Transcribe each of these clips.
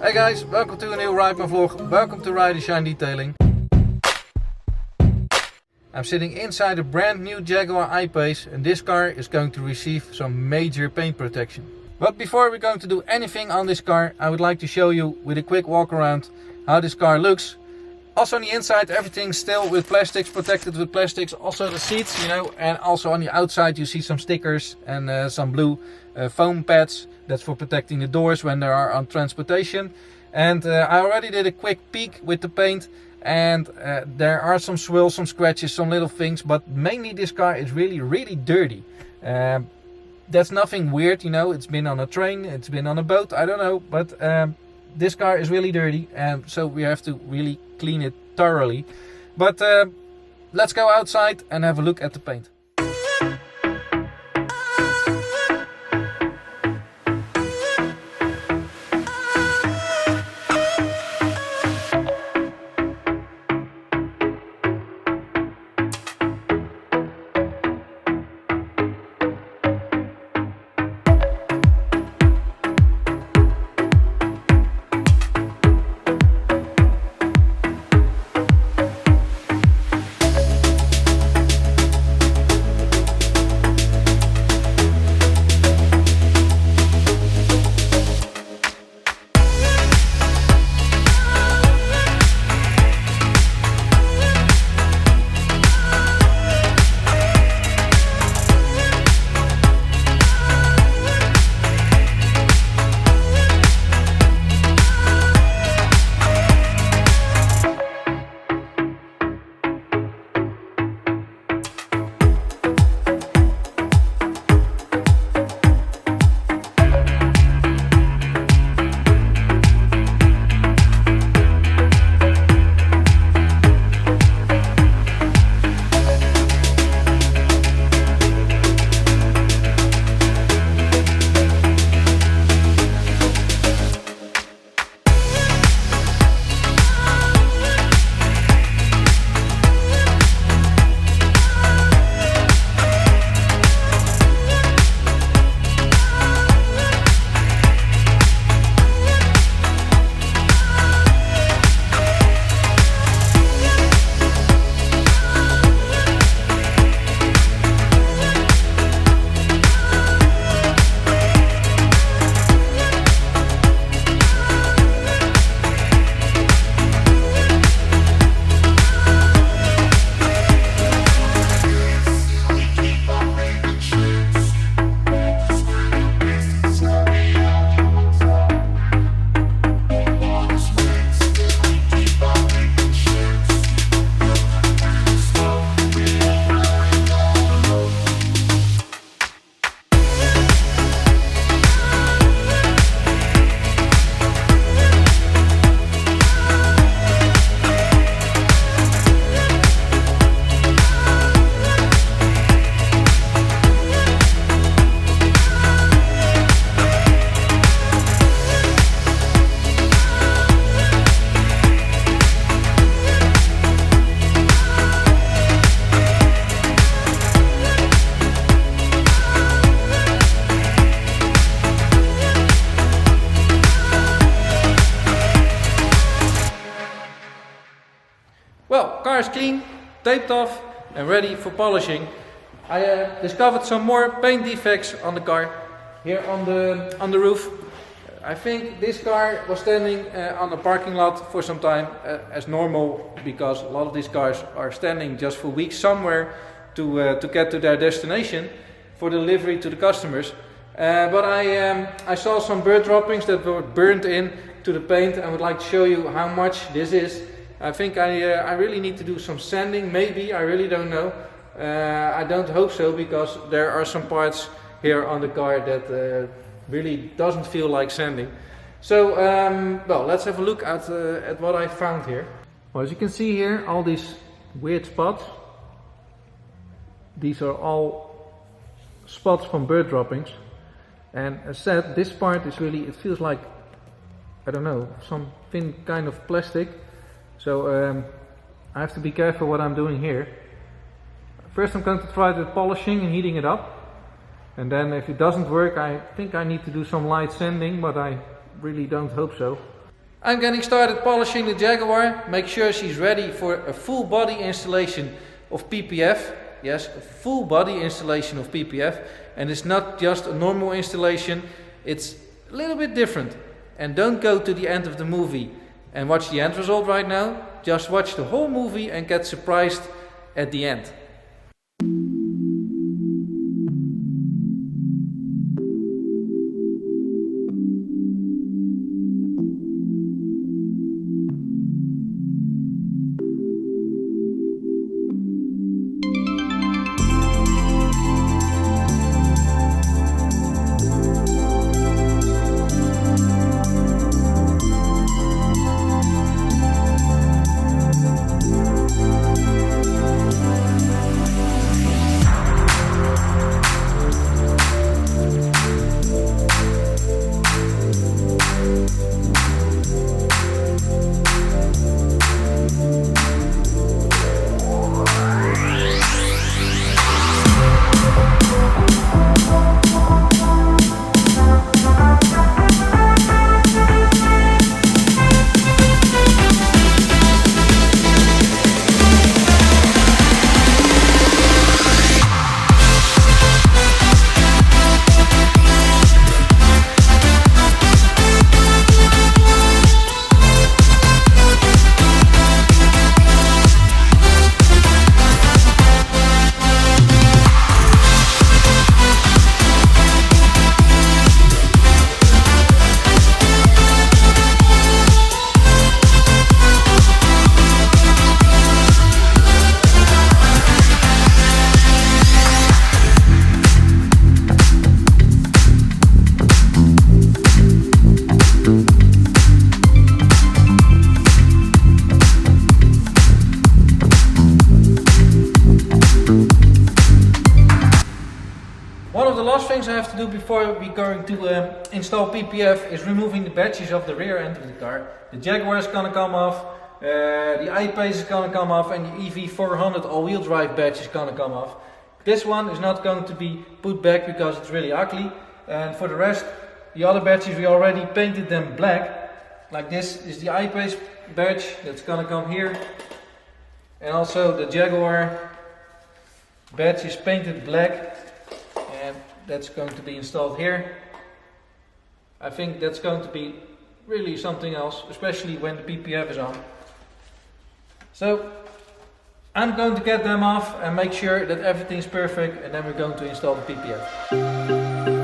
Hey guys, welcome to a new Ride My Vlog. Welcome to Ride and Shine Detailing. I'm sitting inside a brand new Jaguar I-PACE and this car is going to receive some major paint protection. But before we're going to do anything on this car, I would like to show you with a quick walk around how this car looks. Also on the inside everything's still with plastics, protected with plastics, also the seats, you know, and also on the outside you see some stickers and some blue foam pads. That's for protecting the doors when they are on transportation. And I already did a quick peek with the paint and there are some swirls, some scratches, some little things, but mainly this car is really dirty. That's nothing weird, you know, it's been on a train, it's been on a boat, I don't know, but this car is really dirty and so we have to really clean it thoroughly. But let's go outside and have a look at the paint. Well, car is clean, taped off and ready for polishing. I discovered some more paint defects on the car here on the roof. I think this car was standing on the parking lot for some time as normal, because a lot of these cars are standing just for weeks somewhere to get to their destination for delivery to the customers. But I saw some bird droppings that were burned in to the paint and would like to show you how much this is. I think I really need to do some sanding, maybe, I really don't know. I don't hope so, because there are some parts here on the car that really doesn't feel like sanding. So, well, let's have a look at what I found here. Well, as you can see here, all these weird spots. These are all spots from bird droppings. And as said, this part is really, it feels like, I don't know, some thin kind of plastic. So I have to be careful what I'm doing here. First I'm going to try the polishing and heating it up. And then if it doesn't work, I think I need to do some light sanding, but I really don't hope so. I'm getting started polishing the Jaguar. Make sure she's ready for a full body installation of PPF. Yes, a full body installation of PPF. And it's not just a normal installation, it's a little bit different. And don't go to the end of the movie and watch the end result right now. Just watch the whole movie and get surprised at the end. One of the last things I have to do before we're going to install PPF is removing the badges of the rear end of the car. The Jaguar is going to come off, the I-PACE is going to come off, and the EV400 all-wheel drive badge is going to come off. This one is not going to be put back because it's really ugly, and for the rest, the other badges we already painted them black. Like this is the I-PACE badge that's going to come here, and also the Jaguar badge is painted black. And that's going to be installed here. I think that's going to be really something else, especially when the PPF is on. So I'm going to get them off and make sure that everything's perfect, and then we're going to install the PPF.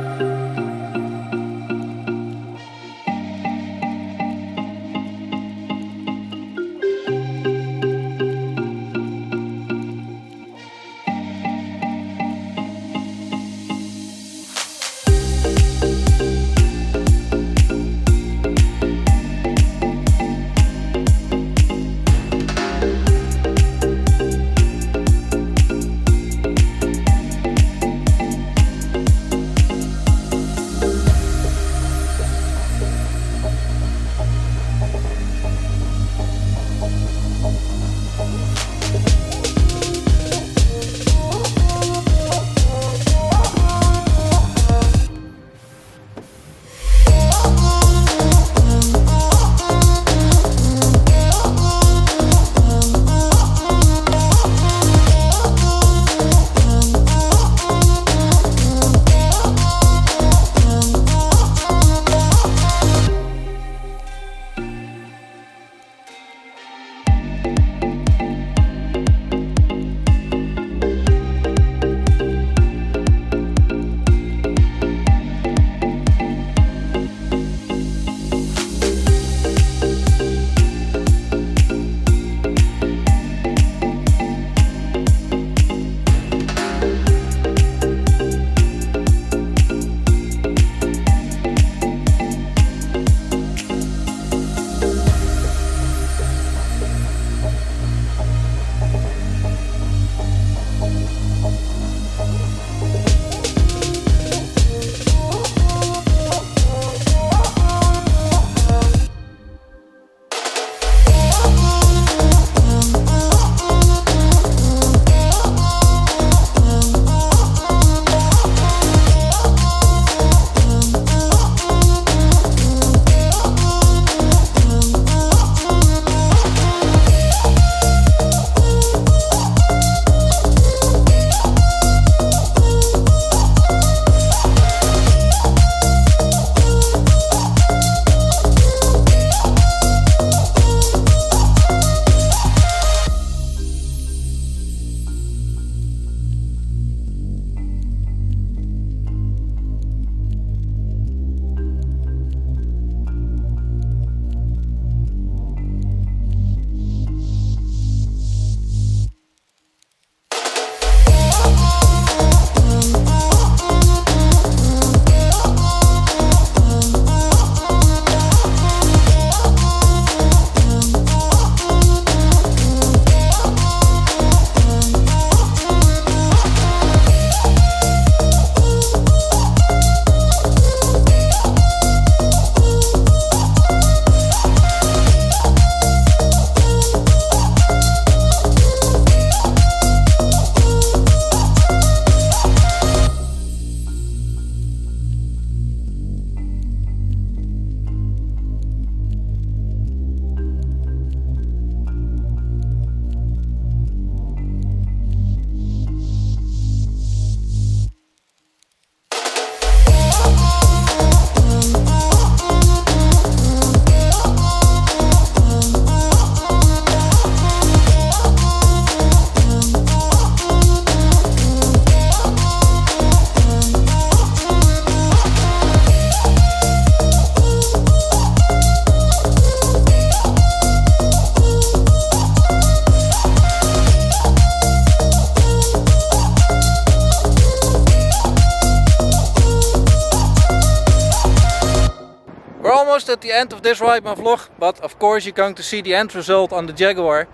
almost at the end of this ride my vlog, but of course you're going to see the end result on the Jaguar.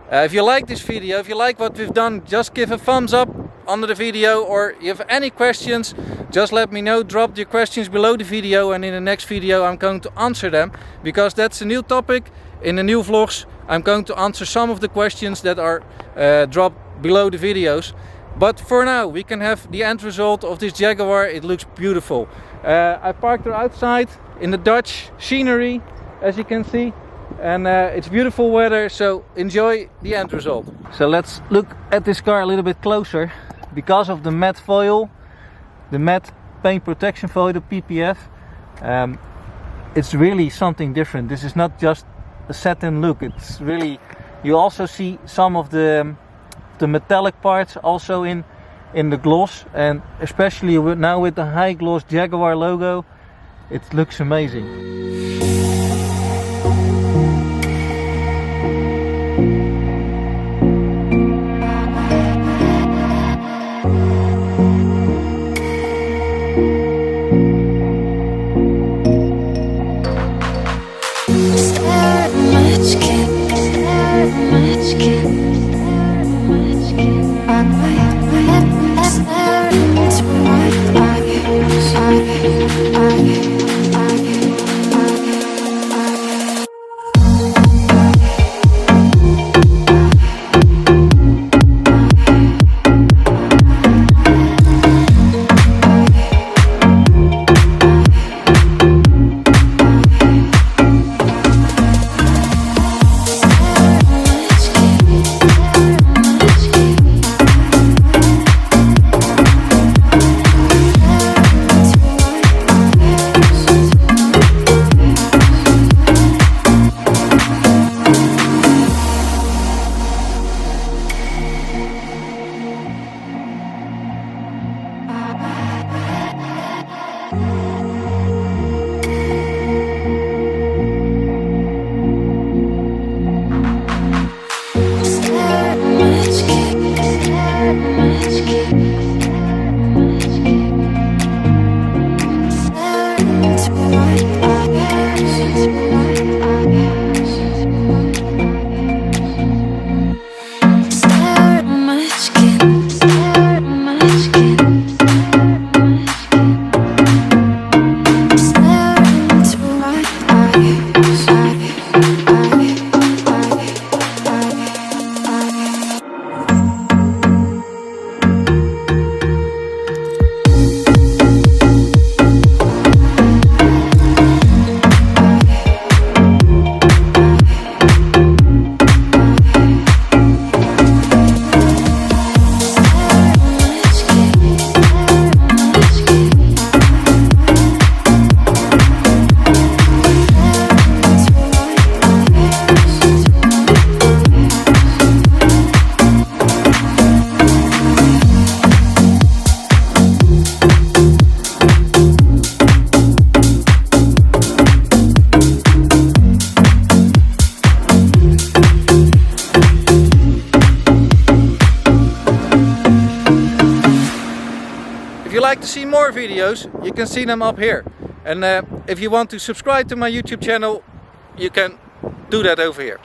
If you like this video, if you like what we've done, just give a thumbs up under the video, or if you have any questions, just let me know. Drop your questions below the video, and in the next video I'm going to answer them, because that's a new topic in the new vlogs. I'm going to answer some of the questions that are dropped below the videos. But for now we can have the end result of this Jaguar. It looks beautiful. I parked her outside in the Dutch scenery, as you can see, and it's beautiful weather, so enjoy the end result. So let's look at this car a little bit closer. Because of the matte foil, the matte paint protection foil, the PPF, it's really something different. This is not just a satin look, it's really, you also see some of the metallic parts also in the gloss, and especially now with the high gloss Jaguar logo, it looks amazing. If you like to see more videos, you can see them up here. And if you want to subscribe to my YouTube channel, you can do that over here.